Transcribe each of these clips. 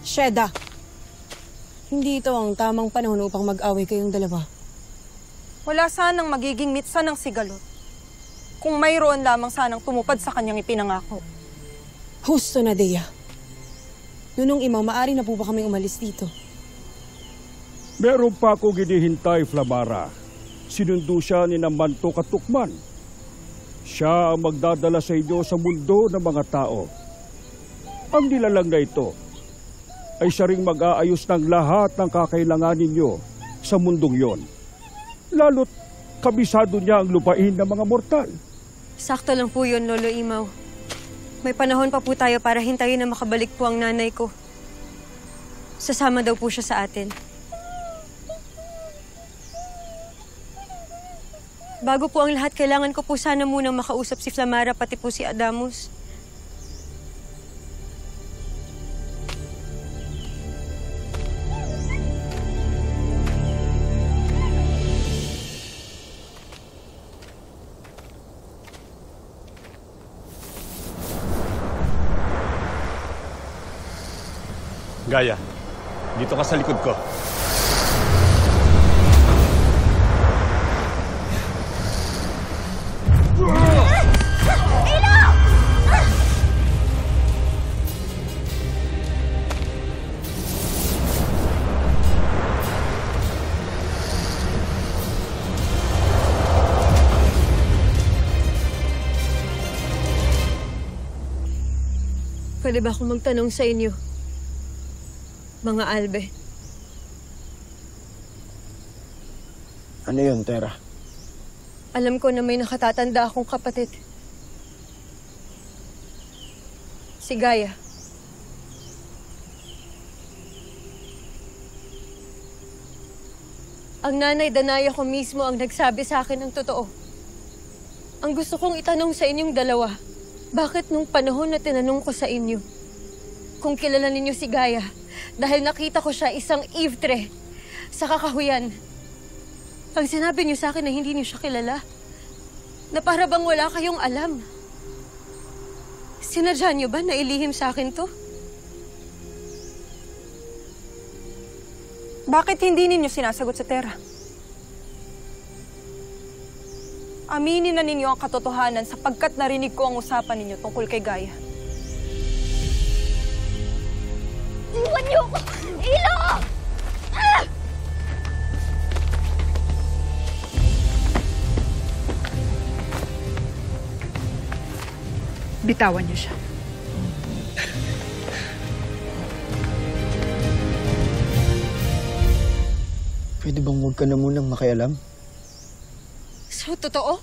Sheda, hindi ito ang tamang panahon upang mag-away kayong dalawa. Wala sanang magiging mitsa ng sigalot kung mayroon lamang sanang tumupad sa kanyang ipinangako. Husto na, Dea. Nunong Imaw, maaari na po ba kaming umalis dito? Meron pa akong hinihintay, Flamara. Sinundo siya ni Mantok at Tukman. Siya ang magdadala sa inyo sa mundo ng mga tao. Ang nilalang na ito ay siya ring mag-aayos ng lahat ng kakailangan ninyo sa mundong yon. Lalo't kabisado niya ang lupain ng mga mortal. Sakto lang po yun, Lolo Imaw. May panahon pa po tayo para hintayin na makabalik po ang nanay ko. Sasama daw po siya sa atin. Bago po ang lahat, kailangan ko po sana munang makausap si Flamara pati po si Adamus. Gaia, dito ka sa likod ko. Pwede ba akong magtanong sa inyo, mga Albe? Ano yun, Tera? Alam ko na may nakatatanda akong kapatid. Si Gaia. Ang nanay Danaya ko mismo ang nagsabi sa akin ng totoo. Ang gusto kong itanong sa inyong dalawa, bakit nung panahon na tinanong ko sa inyo kung kilala ninyo si Gaia, dahil nakita ko siya isang Ivtre sa kakahuyan, ang sinabi niyo sa akin na hindi niyo siya kilala? Na para bang wala kayong alam? Sinadya niyo ba na ilihim sa akin to? Bakit hindi ninyo sinasagot sa Tera? Aminin na ninyo ang katotohanan sapagkat narinig ko ang usapan ninyo tungkol kay Gaia. Iwan niyo ako! Ilo! Ah! Bitawan niyo siya. Pwede bang huwag ka na munang makialam? So, totoo?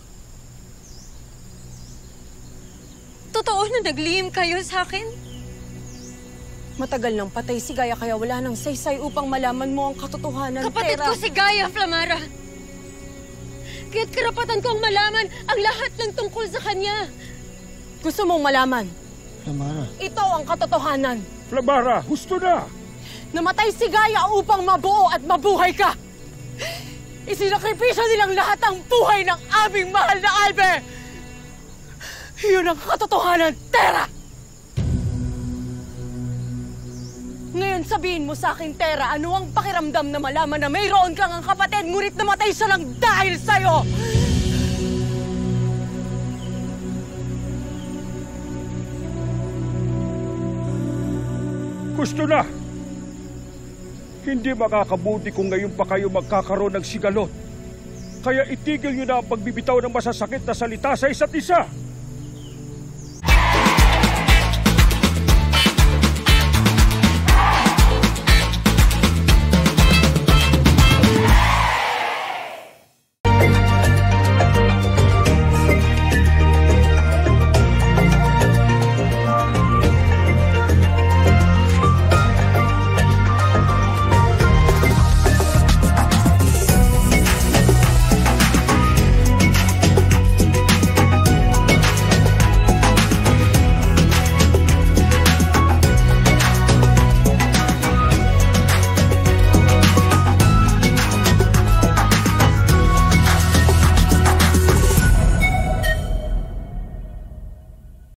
Totoo na naglihim kayo sa akin? Matagal nang patay si Gaia kaya wala nang saysay upang malaman mo ang katotohanan, Kapatid Tera. ko si Gaia, Flamara. Kaya't karapatan kong malaman ang lahat ng tungkol sa kanya. Gusto mong malaman? Flamara. Ito ang katotohanan. Flamara, husto na! Namatay si Gaia upang mabuo at mabuhay ka! Isinakripisyo nilang lahat ang buhay ng aming mahal na Albe! Iyon ang katotohanan, Tera! Ngayon sabihin mo sa akin, Tera, ano ang pakiramdam na malaman na mayroon kang ang kapatid ngunit namatay siya lang dahil sa'yo? Gusto na! Hindi makakabuti kung ngayon pa kayo magkakaroon ng sigalot. Kaya itigil nyo na ang pagbibitaw ng masasakit na salita sa isa't isa.